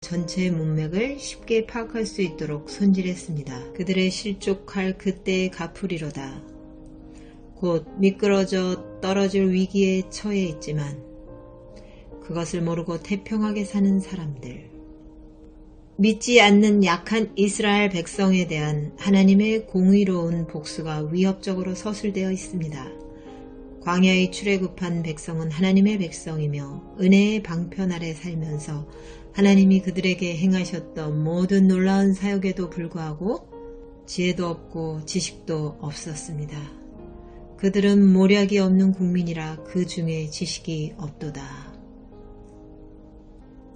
전체 문맥을 쉽게 파악할 수 있도록 손질했습니다. 그들의 실족할 그때에 갚으리로다. 곧 미끄러져 떨어질 위기에 처해 있지만 그것을 모르고 태평하게 사는 사람들, 믿지 않는 약한 이스라엘 백성에 대한 하나님의 공의로운 복수가 위협적으로 서술되어 있습니다. 광야의 출애굽한 백성은 하나님의 백성이며 은혜의 방편 아래 살면서 하나님이 그들에게 행하셨던 모든 놀라운 사역에도 불구하고 지혜도 없고 지식도 없었습니다. 그들은 모략이 없는 국민이라 그 중에 지식이 없도다.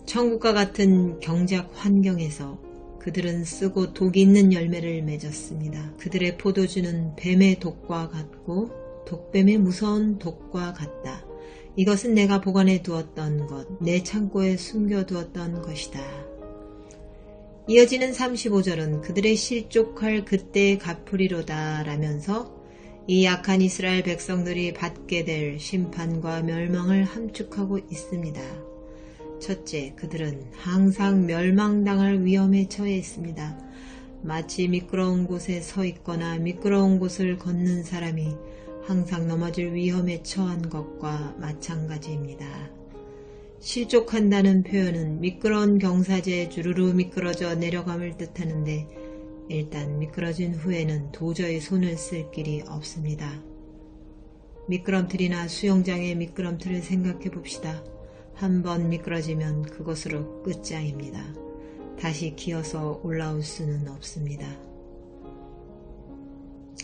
천국과 같은 경작 환경에서 그들은 쓰고 독이 있는 열매를 맺었습니다. 그들의 포도주는 뱀의 독과 같고 독뱀의 무서운 독과 같다. 이것은 내가 보관해 두었던 것, 내 창고에 숨겨두었던 것이다. 이어지는 35절은 그들의 실족할 그때에 갚으리로다 라면서 이 약한 이스라엘 백성들이 받게 될 심판과 멸망을 함축하고 있습니다. 첫째, 그들은 항상 멸망당할 위험에 처해 있습니다. 마치 미끄러운 곳에 서 있거나 미끄러운 곳을 걷는 사람이 항상 넘어질 위험에 처한 것과 마찬가지입니다. 실족한다는 표현은 미끄러운 경사지에 주르르 미끄러져 내려감을 뜻하는데 일단 미끄러진 후에는 도저히 손을 쓸 길이 없습니다. 미끄럼틀이나 수영장의 미끄럼틀을 생각해 봅시다. 한번 미끄러지면 그것으로 끝장입니다. 다시 기어서 올라올 수는 없습니다.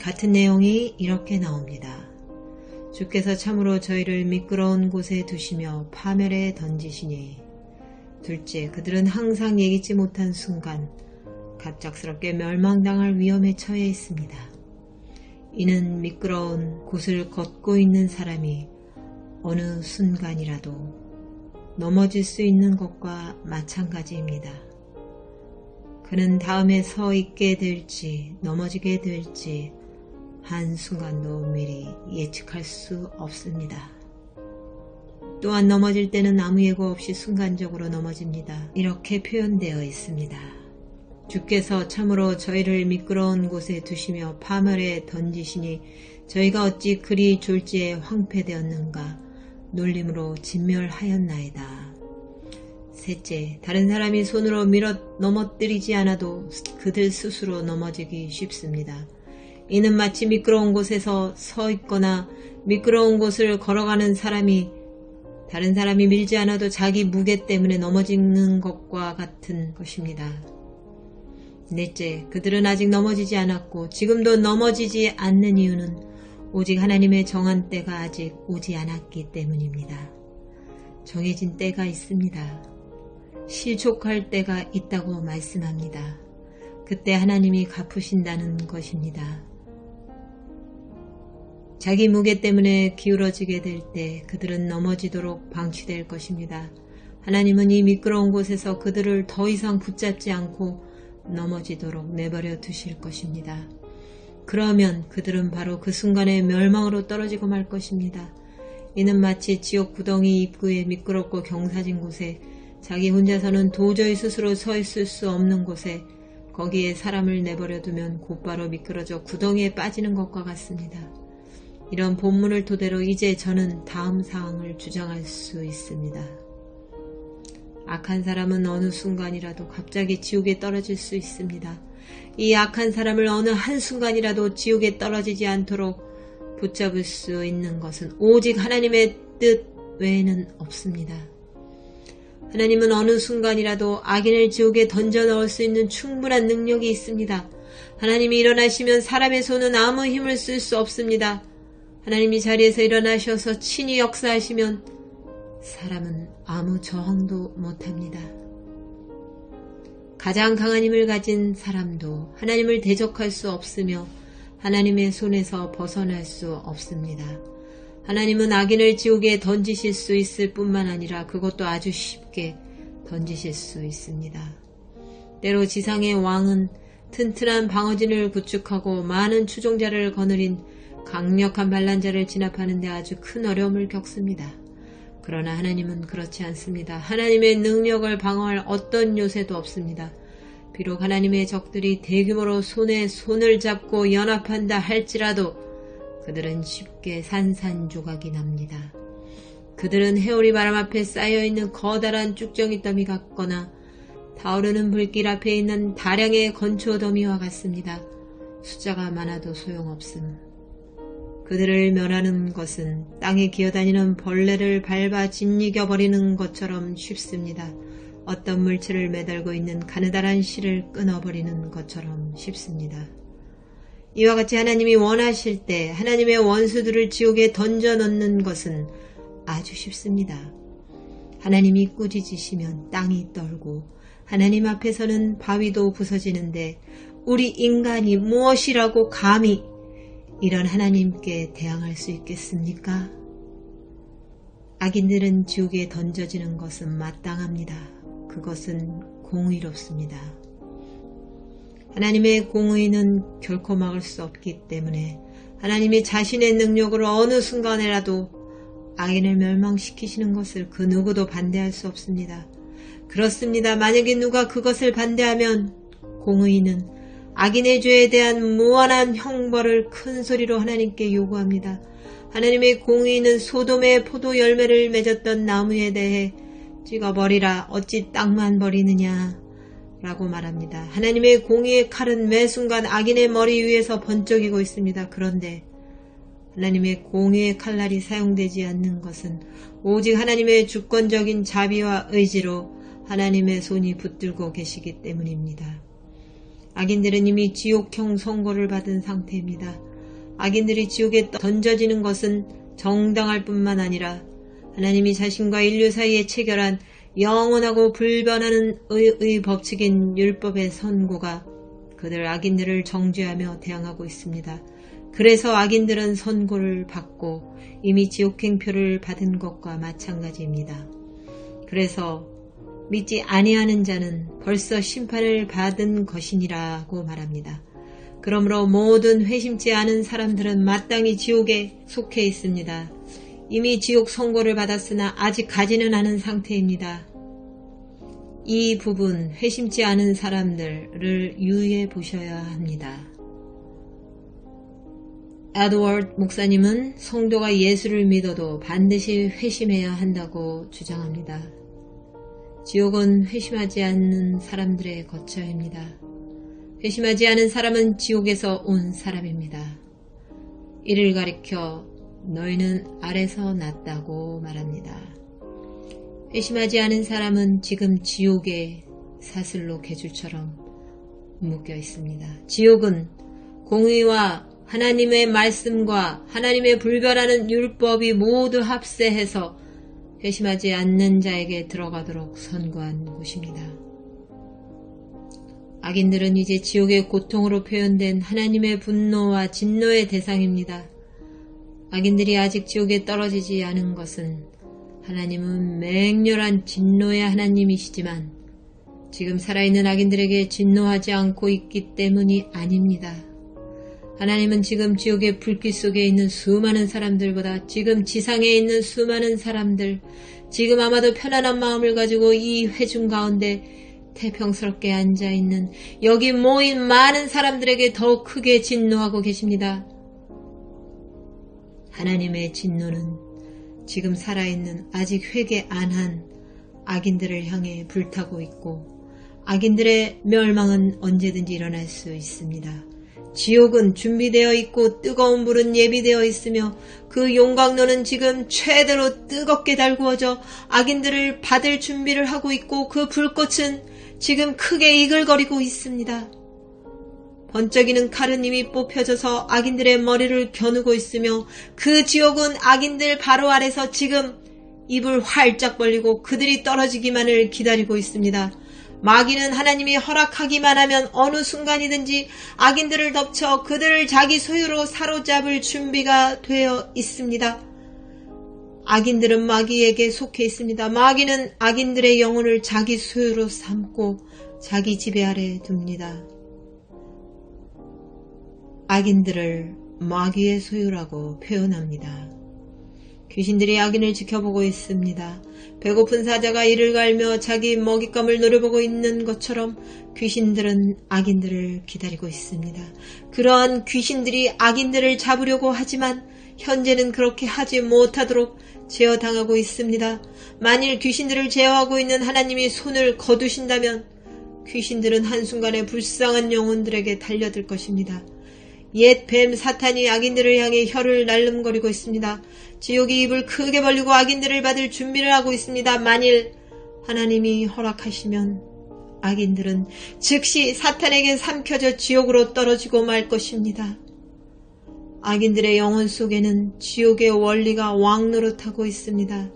같은 내용이 이렇게 나옵니다. 주께서 참으로 저희를 미끄러운 곳에 두시며 파멸에 던지시니. 둘째, 그들은 항상 예기치 못한 순간 갑작스럽게 멸망당할 위험에 처해 있습니다. 이는 미끄러운 곳을 걷고 있는 사람이 어느 순간이라도 넘어질 수 있는 것과 마찬가지입니다. 그는 다음에 서 있게 될지 넘어지게 될지 한순간도 미리 예측할 수 없습니다. 또한 넘어질 때는 아무 예고 없이 순간적으로 넘어집니다. 이렇게 표현되어 있습니다. 주께서 참으로 저희를 미끄러운 곳에 두시며 파멸에 던지시니 저희가 어찌 그리 졸지에 황폐되었는가 놀림으로 진멸하였나이다. 셋째, 다른 사람이 손으로 밀어 넘어뜨리지 않아도 그들 스스로 넘어지기 쉽습니다. 이는 마치 미끄러운 곳에서 서 있거나 미끄러운 곳을 걸어가는 사람이 다른 사람이 밀지 않아도 자기 무게 때문에 넘어지는 것과 같은 것입니다. 넷째, 그들은 아직 넘어지지 않았고 지금도 넘어지지 않는 이유는 오직 하나님의 정한 때가 아직 오지 않았기 때문입니다. 정해진 때가 있습니다. 실족할 때가 있다고 말씀합니다. 그때 하나님이 갚으신다는 것입니다. 자기 무게 때문에 기울어지게 될 때 그들은 넘어지도록 방치될 것입니다. 하나님은 이 미끄러운 곳에서 그들을 더 이상 붙잡지 않고 넘어지도록 내버려 두실 것입니다. 그러면 그들은 바로 그 순간에 멸망으로 떨어지고 말 것입니다. 이는 마치 지옥 구덩이 입구에 미끄럽고 경사진 곳에 자기 혼자서는 도저히 스스로 서 있을 수 없는 곳에 거기에 사람을 내버려 두면 곧바로 미끄러져 구덩이에 빠지는 것과 같습니다. 이런 본문을 토대로 이제 저는 다음 사항을 주장할 수 있습니다. 악한 사람은 어느 순간이라도 갑자기 지옥에 떨어질 수 있습니다. 이 악한 사람을 어느 한순간이라도 지옥에 떨어지지 않도록 붙잡을 수 있는 것은 오직 하나님의 뜻 외에는 없습니다. 하나님은 어느 순간이라도 악인을 지옥에 던져 넣을 수 있는 충분한 능력이 있습니다. 하나님이 일어나시면 사람의 손은 아무 힘을 쓸 수 없습니다. 하나님이 자리에서 일어나셔서 친히 역사하시면 사람은 아무 저항도 못합니다. 가장 강한 힘을 가진 사람도 하나님을 대적할 수 없으며 하나님의 손에서 벗어날 수 없습니다. 하나님은 악인을 지옥에 던지실 수 있을 뿐만 아니라 그것도 아주 쉽게 던지실 수 있습니다. 때로 지상의 왕은 튼튼한 방어진을 구축하고 많은 추종자를 거느린 강력한 반란자를 진압하는 데 아주 큰 어려움을 겪습니다. 그러나 하나님은 그렇지 않습니다. 하나님의 능력을 방어할 어떤 요새도 없습니다. 비록 하나님의 적들이 대규모로 손에 손을 잡고 연합한다 할지라도 그들은 쉽게 산산조각이 납니다. 그들은 해오리 바람 앞에 쌓여있는 커다란 쭉정이 더미 같거나 타오르는 불길 앞에 있는 다량의 건초 더미와 같습니다. 숫자가 많아도 소용없음. 그들을 멸하는 것은 땅에 기어다니는 벌레를 밟아 짓이겨버리는 것처럼 쉽습니다. 어떤 물체를 매달고 있는 가느다란 실을 끊어버리는 것처럼 쉽습니다. 이와 같이 하나님이 원하실 때 하나님의 원수들을 지옥에 던져넣는 것은 아주 쉽습니다. 하나님이 꾸짖으시면 땅이 떨고 하나님 앞에서는 바위도 부서지는데 우리 인간이 무엇이라고 감히 이런 하나님께 대항할 수 있겠습니까? 악인들은 지옥에 던져지는 것은 마땅합니다. 그것은 공의롭습니다. 하나님의 공의는 결코 막을 수 없기 때문에 하나님이 자신의 능력으로 어느 순간에라도 악인을 멸망시키시는 것을 그 누구도 반대할 수 없습니다. 그렇습니다. 만약에 누가 그것을 반대하면 공의는 악인의 죄에 대한 무한한 형벌을 큰 소리로 하나님께 요구합니다. 하나님의 공의는 소돔의 포도 열매를 맺었던 나무에 대해 찍어버리라 어찌 땅만 버리느냐 라고 말합니다. 하나님의 공의의 칼은 매 순간 악인의 머리 위에서 번쩍이고 있습니다. 그런데 하나님의 공의의 칼날이 사용되지 않는 것은 오직 하나님의 주권적인 자비와 의지로 하나님의 손이 붙들고 계시기 때문입니다. 악인들은 이미 지옥형 선고를 받은 상태입니다. 악인들이 지옥에 던져지는 것은 정당할 뿐만 아니라 하나님이 자신과 인류 사이에 체결한 영원하고 불변하는 의의 법칙인 율법의 선고가 그들 악인들을 정죄하며 대항하고 있습니다. 그래서 악인들은 선고를 받고 이미 지옥행표를 받은 것과 마찬가지입니다. 그래서 믿지 아니하는 자는 벌써 심판을 받은 것이니라고 말합니다. 그러므로 모든 회심치 않은 사람들은 마땅히 지옥에 속해 있습니다. 이미 지옥 선고를 받았으나 아직 가지는 않은 상태입니다. 이 부분 회심치 않은 사람들을 유의해 보셔야 합니다. 에드워드 목사님은 성도가 예수를 믿어도 반드시 회심해야 한다고 주장합니다. 지옥은 회심하지 않는 사람들의 거처입니다. 회심하지 않은 사람은 지옥에서 온 사람입니다. 이를 가리켜 너희는 아래서 났다고 말합니다. 회심하지 않은 사람은 지금 지옥의 사슬로 개줄처럼 묶여 있습니다. 지옥은 공의와 하나님의 말씀과 하나님의 불변하는 율법이 모두 합세해서 회심하지 않는 자에게 들어가도록 선고한 곳입니다. 악인들은 이제 지옥의 고통으로 표현된 하나님의 분노와 진노의 대상입니다. 악인들이 아직 지옥에 떨어지지 않은 것은 하나님은 맹렬한 진노의 하나님이시지만 지금 살아있는 악인들에게 진노하지 않고 있기 때문이 아닙니다. 하나님은 지금 지옥의 불길 속에 있는 수많은 사람들보다 지금 지상에 있는 수많은 사람들, 지금 아마도 편안한 마음을 가지고 이 회중 가운데 태평스럽게 앉아있는 여기 모인 많은 사람들에게 더욱 크게 진노하고 계십니다. 하나님의 진노는 지금 살아있는 아직 회개 안 한 악인들을 향해 불타고 있고 악인들의 멸망은 언제든지 일어날 수 있습니다. 지옥은 준비되어 있고 뜨거운 불은 예비되어 있으며 그 용광로는 지금 최대로 뜨겁게 달구어져 악인들을 받을 준비를 하고 있고 그 불꽃은 지금 크게 이글거리고 있습니다. 번쩍이는 칼은 이미 뽑혀져서 악인들의 머리를 겨누고 있으며 그 지옥은 악인들 바로 아래서 지금 입을 활짝 벌리고 그들이 떨어지기만을 기다리고 있습니다. 마귀는 하나님이 허락하기만 하면 어느 순간이든지 악인들을 덮쳐 그들을 자기 소유로 사로잡을 준비가 되어 있습니다. 악인들은 마귀에게 속해 있습니다. 마귀는 악인들의 영혼을 자기 소유로 삼고 자기 지배 아래 둡니다. 악인들을 마귀의 소유라고 표현합니다. 귀신들이 악인을 지켜보고 있습니다. 배고픈 사자가 이를 갈며 자기 먹잇감을 노려보고 있는 것처럼 귀신들은 악인들을 기다리고 있습니다. 그러한 귀신들이 악인들을 잡으려고 하지만 현재는 그렇게 하지 못하도록 제어당하고 있습니다. 만일 귀신들을 제어하고 있는 하나님이 손을 거두신다면 귀신들은 한순간에 불쌍한 영혼들에게 달려들 것입니다. 옛 뱀 사탄이 악인들을 향해 혀를 날름거리고 있습니다. 지옥이 입을 크게 벌리고 악인들을 받을 준비를 하고 있습니다. 만일 하나님이 허락하시면 악인들은 즉시 사탄에게 삼켜져 지옥으로 떨어지고 말 것입니다. 악인들의 영혼 속에는 지옥의 원리가 왕노릇하고 있습니다.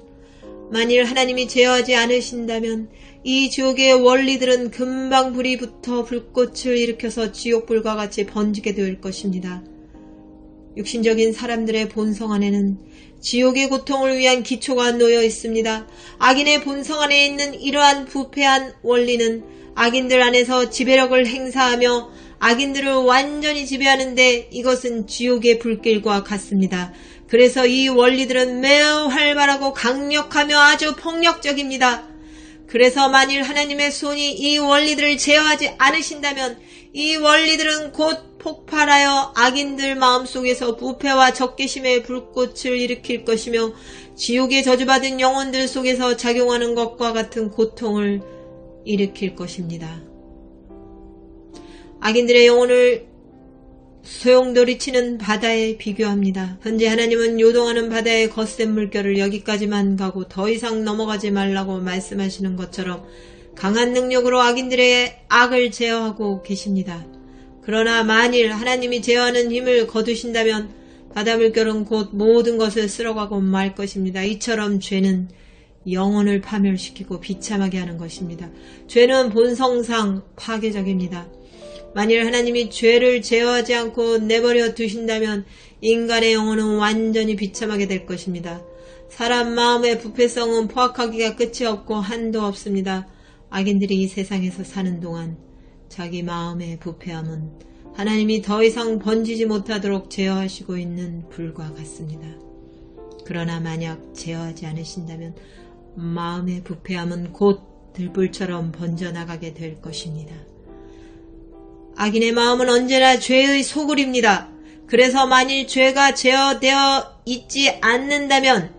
만일 하나님이 제어하지 않으신다면 이 지옥의 원리들은 금방 불이 붙어 불꽃을 일으켜서 지옥불과 같이 번지게 될 것입니다. 육신적인 사람들의 본성 안에는 지옥의 고통을 위한 기초가 놓여 있습니다. 악인의 본성 안에 있는 이러한 부패한 원리는 악인들 안에서 지배력을 행사하며 악인들을 완전히 지배하는데 이것은 지옥의 불길과 같습니다. 그래서 이 원리들은 매우 활발하고 강력하며 아주 폭력적입니다. 그래서 만일 하나님의 손이 이 원리들을 제어하지 않으신다면 이 원리들은 곧 폭발하여 악인들 마음속에서 부패와 적개심의 불꽃을 일으킬 것이며 지옥에 저주받은 영혼들 속에서 작용하는 것과 같은 고통을 일으킬 것입니다. 악인들의 영혼을 소용돌이치는 바다에 비교합니다. 현재 하나님은 요동하는 바다의 거센 물결을 여기까지만 가고 더 이상 넘어가지 말라고 말씀하시는 것처럼 강한 능력으로 악인들의 악을 제어하고 계십니다. 그러나 만일 하나님이 제어하는 힘을 거두신다면 바다 물결은 곧 모든 것을 쓸어가고 말 것입니다. 이처럼 죄는 영혼을 파멸시키고 비참하게 하는 것입니다. 죄는 본성상 파괴적입니다. 만일 하나님이 죄를 제어하지 않고 내버려 두신다면 인간의 영혼은 완전히 비참하게 될 것입니다. 사람 마음의 부패성은 포악하기가 끝이 없고 한도 없습니다. 악인들이 이 세상에서 사는 동안 자기 마음의 부패함은 하나님이 더 이상 번지지 못하도록 제어하시고 있는 불과 같습니다. 그러나 만약 제어하지 않으신다면 마음의 부패함은 곧 들불처럼 번져나가게 될 것입니다. 악인의 마음은 언제나 죄의 소굴입니다. 그래서 만일 죄가 제어되어 있지 않는다면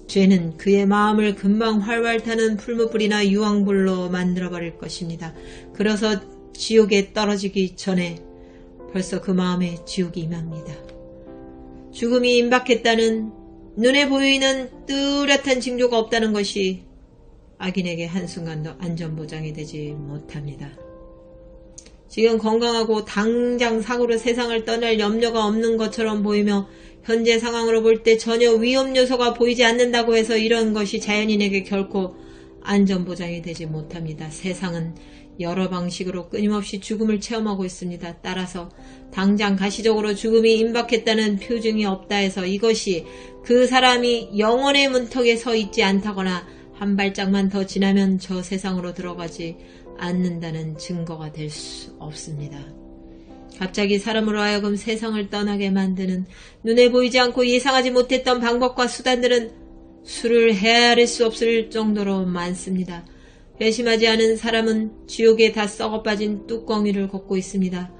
죄는 그의 마음을 금방 활활 타는 풀무불이나 유황불로 만들어버릴 것입니다. 그래서 지옥에 떨어지기 전에 벌써 그 마음에 지옥이 임합니다. 죽음이 임박했다는 눈에 보이는 뚜렷한 징조가 없다는 것이 악인에게 한순간도 안전보장이 되지 못합니다. 지금 건강하고 당장 사고로 세상을 떠날 염려가 없는 것처럼 보이며 현재 상황으로 볼 때 전혀 위험 요소가 보이지 않는다고 해서 이런 것이 자연인에게 결코 안전보장이 되지 못합니다. 세상은 여러 방식으로 끊임없이 죽음을 체험하고 있습니다. 따라서 당장 가시적으로 죽음이 임박했다는 표징이 없다 해서 이것이 그 사람이 영혼의 문턱에 서 있지 않다거나 한 발짝만 더 지나면 저 세상으로 들어가지 않는다는 증거가 될 수 없습니다. 갑자기 사람으로 하여금 세상을 떠나게 만드는 눈에 보이지 않고 예상하지 못했던 방법과 수단들은 수를 헤아릴 수 없을 정도로 많습니다. 회심하지 않은 사람은 지옥에 다 썩어 빠진 뚜껑 위를 걷고 있습니다.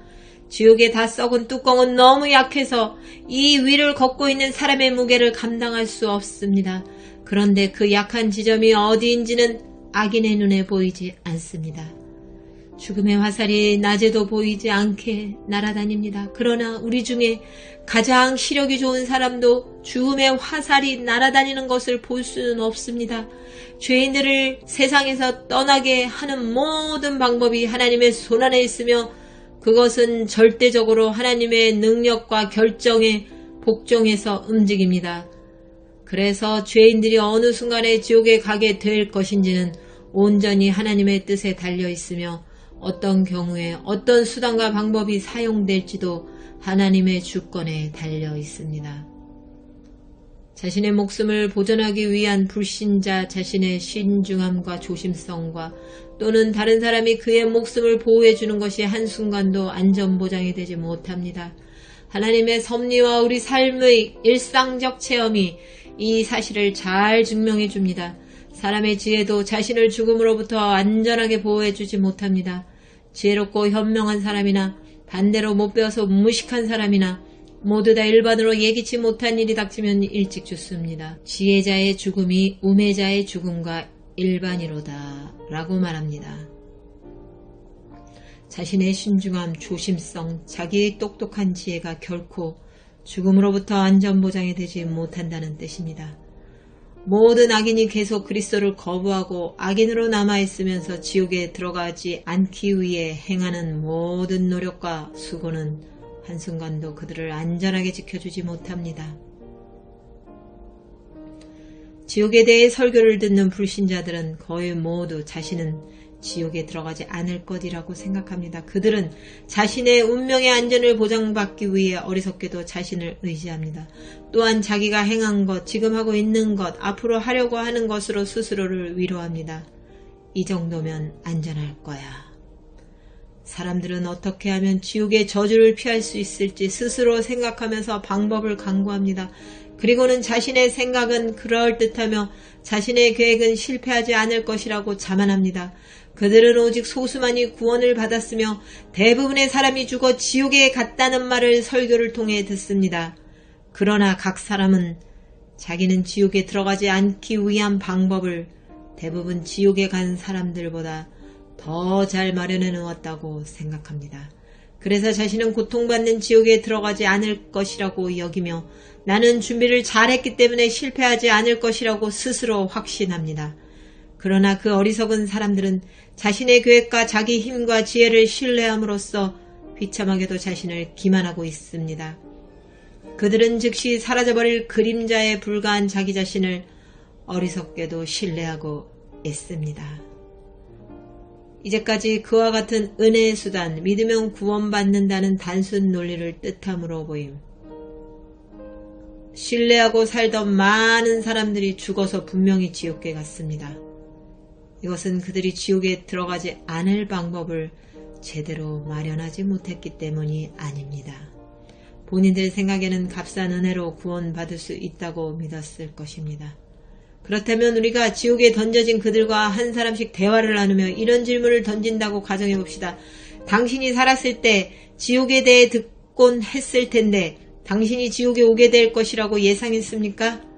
지옥에 다 썩은 뚜껑은 너무 약해서 이 위를 걷고 있는 사람의 무게를 감당할 수 없습니다. 그런데 그 약한 지점이 어디인지는 악인의 눈에 보이지 않습니다. 죽음의 화살이 낮에도 보이지 않게 날아다닙니다. 그러나 우리 중에 가장 시력이 좋은 사람도 죽음의 화살이 날아다니는 것을 볼 수는 없습니다. 죄인들을 세상에서 떠나게 하는 모든 방법이 하나님의 손안에 있으며 그것은 절대적으로 하나님의 능력과 결정에 복종해서 움직입니다. 그래서 죄인들이 어느 순간에 지옥에 가게 될 것인지는 온전히 하나님의 뜻에 달려 있으며 어떤 경우에 어떤 수단과 방법이 사용될지도 하나님의 주권에 달려 있습니다. 자신의 목숨을 보존하기 위한 불신자 자신의 신중함과 조심성과 또는 다른 사람이 그의 목숨을 보호해 주는 것이 한순간도 안전보장이 되지 못합니다. 하나님의 섭리와 우리 삶의 일상적 체험이 이 사실을 잘 증명해 줍니다. 사람의 지혜도 자신을 죽음으로부터 안전하게 보호해주지 못합니다. 지혜롭고 현명한 사람이나 반대로 못 배워서 무식한 사람이나 모두 다 일반으로 예기치 못한 일이 닥치면 일찍 죽습니다. 지혜자의 죽음이 우매자의 죽음과 일반이로다 라고 말합니다. 자신의 신중함, 조심성, 자기의 똑똑한 지혜가 결코 죽음으로부터 안전보장이 되지 못한다는 뜻입니다. 모든 악인이 계속 그리스도를 거부하고 악인으로 남아있으면서 지옥에 들어가지 않기 위해 행하는 모든 노력과 수고는 한순간도 그들을 안전하게 지켜주지 못합니다. 지옥에 대해 설교를 듣는 불신자들은 거의 모두 자신은 지옥에 들어가지 않을 것이라고 생각합니다. 그들은 자신의 운명의 안전을 보장받기 위해 어리석게도 자신을 의지합니다. 또한 자기가 행한 것, 지금 하고 있는 것, 앞으로 하려고 하는 것으로 스스로를 위로합니다. 이 정도면 안전할 거야. 사람들은 어떻게 하면 지옥의 저주를 피할 수 있을지 스스로 생각하면서 방법을 강구합니다. 그리고는 자신의 생각은 그럴듯하며 자신의 계획은 실패하지 않을 것이라고 자만합니다. 그들은 오직 소수만이 구원을 받았으며 대부분의 사람이 죽어 지옥에 갔다는 말을 설교를 통해 듣습니다. 그러나 각 사람은 자기는 지옥에 들어가지 않기 위한 방법을 대부분 지옥에 간 사람들보다 더 잘 마련해 놓았다고 생각합니다. 그래서 자신은 고통받는 지옥에 들어가지 않을 것이라고 여기며 나는 준비를 잘했기 때문에 실패하지 않을 것이라고 스스로 확신합니다. 그러나 그 어리석은 사람들은 자신의 계획과 자기 힘과 지혜를 신뢰함으로써 비참하게도 자신을 기만하고 있습니다. 그들은 즉시 사라져버릴 그림자에 불과한 자기 자신을 어리석게도 신뢰하고 있습니다. 이제까지 그와 같은 은혜의 수단, 믿으면 구원받는다는 단순 논리를 뜻함으로 보임. 신뢰하고 살던 많은 사람들이 죽어서 분명히 지옥에 갔습니다. 이것은 그들이 지옥에 들어가지 않을 방법을 제대로 마련하지 못했기 때문이 아닙니다. 본인들 생각에는 값싼 은혜로 구원받을 수 있다고 믿었을 것입니다. 그렇다면 우리가 지옥에 던져진 그들과 한 사람씩 대화를 나누며 이런 질문을 던진다고 가정해 봅시다. 당신이 살았을 때 지옥에 대해 듣곤 했을 텐데 당신이 지옥에 오게 될 것이라고 예상했습니까?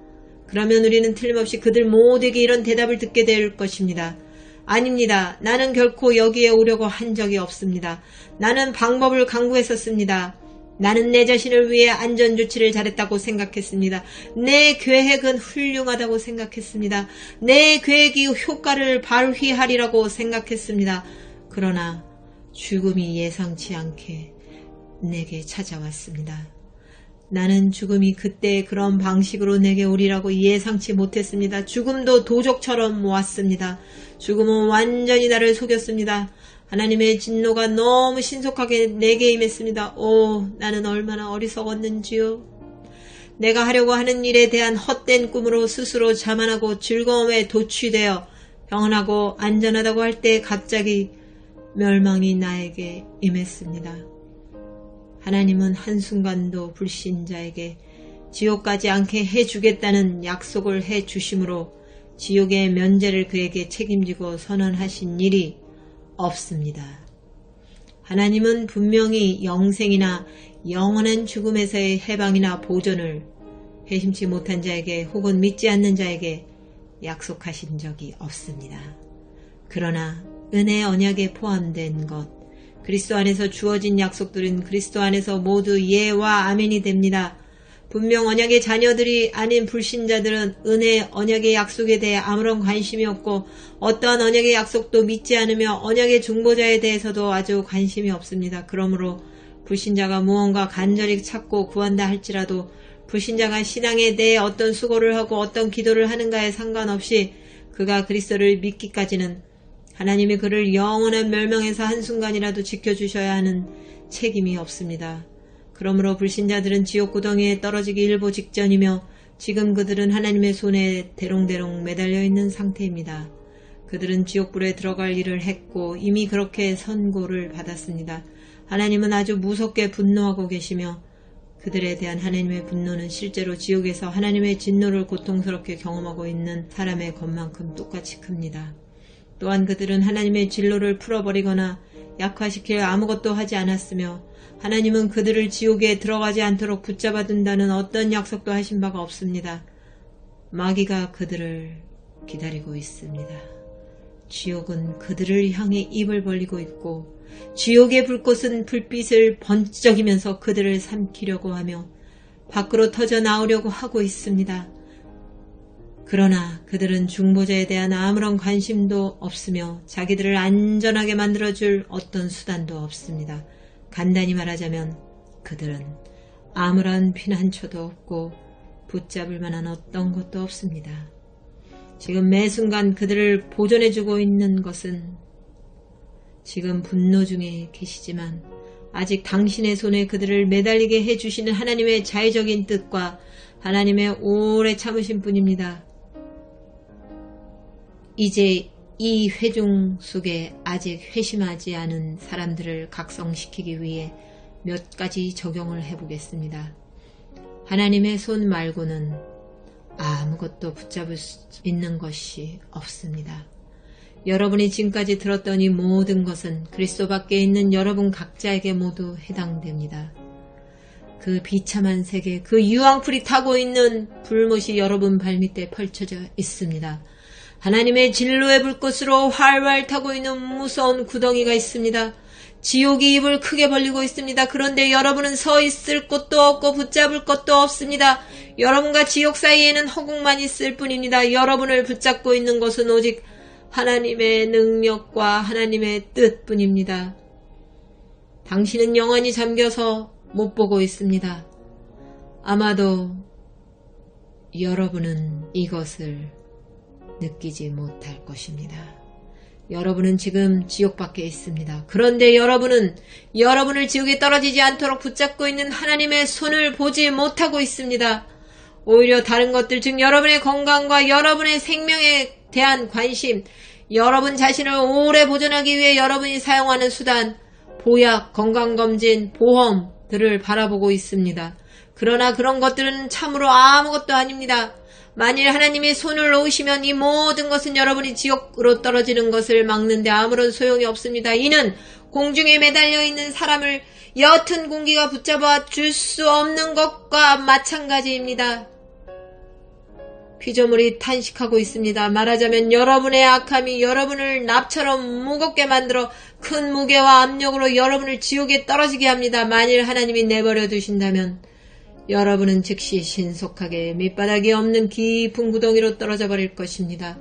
그러면 우리는 틀림없이 그들 모두에게 이런 대답을 듣게 될 것입니다. 아닙니다. 나는 결코 여기에 오려고 한 적이 없습니다. 나는 방법을 강구했었습니다. 나는 내 자신을 위해 안전조치를 잘했다고 생각했습니다. 내 계획은 훌륭하다고 생각했습니다. 내 계획이 효과를 발휘하리라고 생각했습니다. 그러나 죽음이 예상치 않게 내게 찾아왔습니다. 나는 죽음이 그때 그런 방식으로 내게 오리라고 예상치 못했습니다. 죽음도 도적처럼 왔습니다. 죽음은 완전히 나를 속였습니다. 하나님의 진노가 너무 신속하게 내게 임했습니다. 오, 나는 얼마나 어리석었는지요. 내가 하려고 하는 일에 대한 헛된 꿈으로 스스로 자만하고 즐거움에 도취되어 평안하고 안전하다고 할 때 갑자기 멸망이 나에게 임했습니다. 하나님은 한순간도 불신자에게 지옥 가지 않게 해주겠다는 약속을 해주심으로 지옥의 면제를 그에게 책임지고 선언하신 일이 없습니다. 하나님은 분명히 영생이나 영원한 죽음에서의 해방이나 보존을 회심치 못한 자에게 혹은 믿지 않는 자에게 약속하신 적이 없습니다. 그러나 은혜 언약에 포함된 것, 그리스도 안에서 주어진 약속들은 그리스도 안에서 모두 예와 아멘이 됩니다. 분명 언약의 자녀들이 아닌 불신자들은 은혜 언약의 약속에 대해 아무런 관심이 없고 어떠한 언약의 약속도 믿지 않으며 언약의 중보자에 대해서도 아주 관심이 없습니다. 그러므로 불신자가 무언가 간절히 찾고 구한다 할지라도 불신자가 신앙에 대해 어떤 수고를 하고 어떤 기도를 하는가에 상관없이 그가 그리스도를 믿기까지는 하나님이 그를 영원한 멸망에서 한순간이라도 지켜주셔야 하는 책임이 없습니다. 그러므로 불신자들은 지옥 구덩이에 떨어지기 일보 직전이며 지금 그들은 하나님의 손에 대롱대롱 매달려 있는 상태입니다. 그들은 지옥불에 들어갈 일을 했고 이미 그렇게 선고를 받았습니다. 하나님은 아주 무섭게 분노하고 계시며 그들에 대한 하나님의 분노는 실제로 지옥에서 하나님의 진노를 고통스럽게 경험하고 있는 사람의 것만큼 똑같이 큽니다. 또한 그들은 하나님의 진노를 풀어버리거나 약화시킬 아무것도 하지 않았으며 하나님은 그들을 지옥에 들어가지 않도록 붙잡아 둔다는 어떤 약속도 하신 바가 없습니다. 마귀가 그들을 기다리고 있습니다. 지옥은 그들을 향해 입을 벌리고 있고 지옥의 불꽃은 불빛을 번쩍이면서 그들을 삼키려고 하며 밖으로 터져 나오려고 하고 있습니다. 그러나 그들은 중보자에 대한 아무런 관심도 없으며 자기들을 안전하게 만들어줄 어떤 수단도 없습니다. 간단히 말하자면 그들은 아무런 피난처도 없고 붙잡을 만한 어떤 것도 없습니다. 지금 매 순간 그들을 보존해주고 있는 것은 지금 분노 중에 계시지만 아직 당신의 손에 그들을 매달리게 해주시는 하나님의 자의적인 뜻과 하나님의 오래 참으신 분입니다. 이제 이 회중 속에 아직 회심하지 않은 사람들을 각성시키기 위해 몇 가지 적용을 해보겠습니다. 하나님의 손 말고는 아무것도 붙잡을 수 있는 것이 없습니다. 여러분이 지금까지 들었던 이 모든 것은 그리스도 밖에 있는 여러분 각자에게 모두 해당됩니다. 그 비참한 세계, 그 유황풀이 타고 있는 불못이 여러분 발밑에 펼쳐져 있습니다. 하나님의 진로의 불꽃으로 활활 타고 있는 무서운 구덩이가 있습니다. 지옥이 입을 크게 벌리고 있습니다. 그런데 여러분은 서 있을 곳도 없고 붙잡을 것도 없습니다. 여러분과 지옥 사이에는 허공만 있을 뿐입니다. 여러분을 붙잡고 있는 것은 오직 하나님의 능력과 하나님의 뜻뿐입니다. 당신은 영원히 잠겨서 못 보고 있습니다. 아마도 여러분은 이것을 느끼지 못할 것입니다. 여러분은 지금 지옥 밖에 있습니다. 그런데 여러분은 여러분을 지옥에 떨어지지 않도록 붙잡고 있는 하나님의 손을 보지 못하고 있습니다. 오히려 다른 것들, 즉 여러분의 건강과 여러분의 생명에 대한 관심, 여러분 자신을 오래 보존하기 위해 여러분이 사용하는 수단, 보약, 건강검진, 보험들을 바라보고 있습니다. 그러나 그런 것들은 참으로 아무것도 아닙니다. 만일 하나님이 손을 놓으시면 이 모든 것은 여러분이 지옥으로 떨어지는 것을 막는데 아무런 소용이 없습니다. 이는 공중에 매달려 있는 사람을 옅은 공기가 붙잡아 줄 수 없는 것과 마찬가지입니다. 피조물이 탄식하고 있습니다. 말하자면 여러분의 악함이 여러분을 납처럼 무겁게 만들어 큰 무게와 압력으로 여러분을 지옥에 떨어지게 합니다. 만일 하나님이 내버려 두신다면 여러분은 즉시 신속하게 밑바닥이 없는 깊은 구덩이로 떨어져 버릴 것입니다.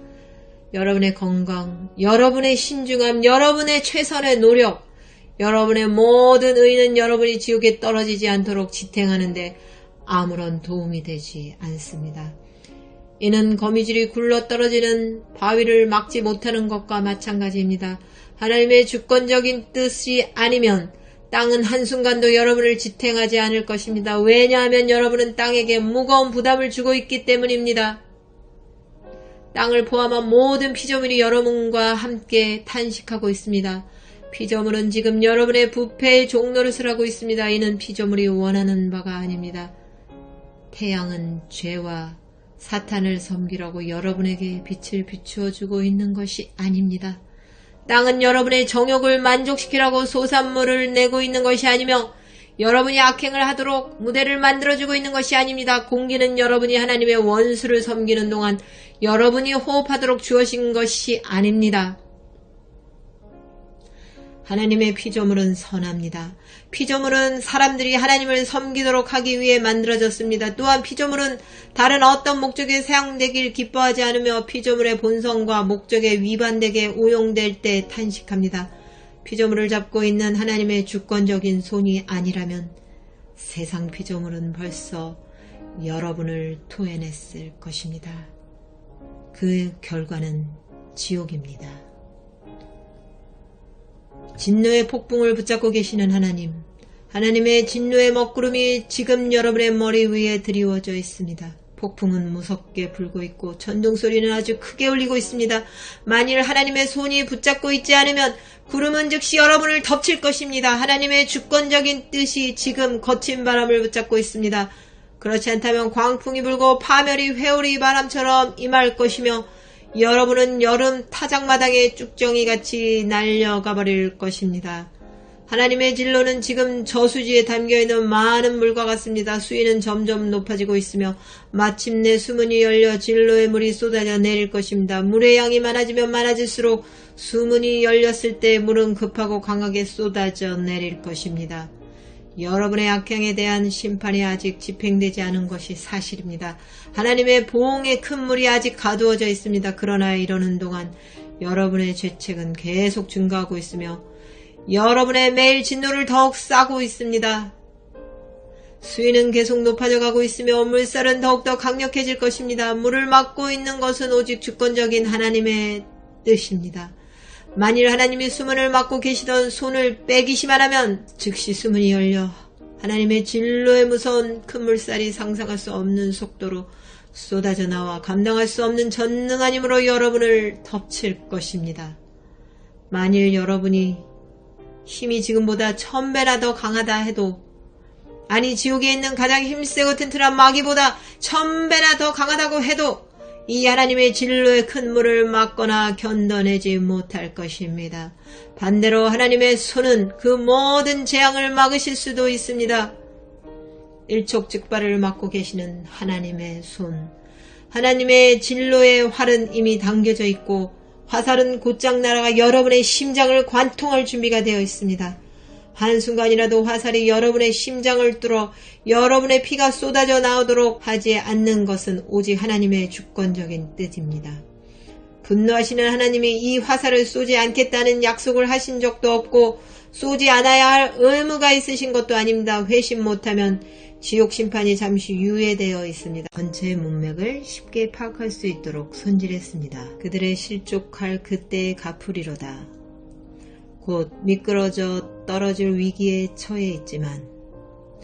여러분의 건강, 여러분의 신중함, 여러분의 최선의 노력, 여러분의 모든 의는 여러분이 지옥에 떨어지지 않도록 지탱하는데 아무런 도움이 되지 않습니다. 이는 거미줄이 굴러떨어지는 바위를 막지 못하는 것과 마찬가지입니다. 하나님의 주권적인 뜻이 아니면 땅은 한순간도 여러분을 지탱하지 않을 것입니다. 왜냐하면 여러분은 땅에게 무거운 부담을 주고 있기 때문입니다. 땅을 포함한 모든 피조물이 여러분과 함께 탄식하고 있습니다. 피조물은 지금 여러분의 부패의 종노릇을 하고 있습니다. 이는 피조물이 원하는 바가 아닙니다. 태양은 죄와 사탄을 섬기라고 여러분에게 빛을 비추어주고 있는 것이 아닙니다. 땅은 여러분의 정욕을 만족시키라고 소산물을 내고 있는 것이 아니며 여러분이 악행을 하도록 무대를 만들어주고 있는 것이 아닙니다. 공기는 여러분이 하나님의 원수를 섬기는 동안 여러분이 호흡하도록 주어진 것이 아닙니다. 하나님의 피조물은 선합니다. 피조물은 사람들이 하나님을 섬기도록 하기 위해 만들어졌습니다. 또한 피조물은 다른 어떤 목적에 사용되길 기뻐하지 않으며 피조물의 본성과 목적에 위반되게 오용될 때 탄식합니다. 피조물을 잡고 있는 하나님의 주권적인 손이 아니라면 세상 피조물은 벌써 여러분을 토해냈을 것입니다. 그 결과는 지옥입니다. 진노의 폭풍을 붙잡고 계시는 하나님의 진노의 먹구름이 지금 여러분의 머리 위에 드리워져 있습니다. 폭풍은 무섭게 불고 있고 천둥소리는 아주 크게 울리고 있습니다. 만일 하나님의 손이 붙잡고 있지 않으면 구름은 즉시 여러분을 덮칠 것입니다. 하나님의 주권적인 뜻이 지금 거친 바람을 붙잡고 있습니다. 그렇지 않다면 광풍이 불고 파멸이 회오리 바람처럼 임할 것이며 여러분은 여름 타작마당에 쭉정이같이 날려가 버릴 것입니다. 하나님의 진로는 지금 저수지에 담겨있는 많은 물과 같습니다. 수위는 점점 높아지고 있으며 마침내 수문이 열려 진로의 물이 쏟아져 내릴 것입니다. 물의 양이 많아지면 많아질수록 수문이 열렸을 때 물은 급하고 강하게 쏟아져 내릴 것입니다. 여러분의 악행에 대한 심판이 아직 집행되지 않은 것이 사실입니다. 하나님의 보응의 큰 물이 아직 가두어져 있습니다. 그러나 이러는 동안 여러분의 죄책은 계속 증가하고 있으며 여러분의 매일 진노를 더욱 싸고 있습니다. 수위는 계속 높아져 가고 있으며 물살은 더욱더 강력해질 것입니다. 물을 막고 있는 것은 오직 주권적인 하나님의 뜻입니다. 만일 하나님이 수문을 막고 계시던 손을 빼기시만 하면 즉시 수문이 열려 하나님의 진로의 무서운 큰 물살이 상상할 수 없는 속도로 쏟아져 나와 감당할 수 없는 전능한 힘으로 여러분을 덮칠 것입니다. 만일 여러분이 힘이 지금보다 1000배나 더 강하다 해도, 아니 지옥에 있는 가장 힘세고 튼튼한 마귀보다 1000배나 더 강하다고 해도 이 하나님의 진로의 큰 물을 막거나 견뎌내지 못할 것입니다. 반대로 하나님의 손은 그 모든 재앙을 막으실 수도 있습니다. 일촉즉발을 막고 계시는 하나님의 손, 하나님의 진로의 활은 이미 당겨져 있고 화살은 곧장 날아가 여러분의 심장을 관통할 준비가 되어 있습니다. 한순간이라도 화살이 여러분의 심장을 뚫어 여러분의 피가 쏟아져 나오도록 하지 않는 것은 오직 하나님의 주권적인 뜻입니다. 분노하시는 하나님이 이 화살을 쏘지 않겠다는 약속을 하신 적도 없고 쏘지 않아야 할 의무가 있으신 것도 아닙니다. 회심 못하면 지옥 심판이 잠시 유예되어 있습니다. 전체 문맥을 쉽게 파악할 수 있도록 손질했습니다. 그들의 실족할 그때의 갚으리로다. 곧 미끄러져 떨어질 위기에 처해 있지만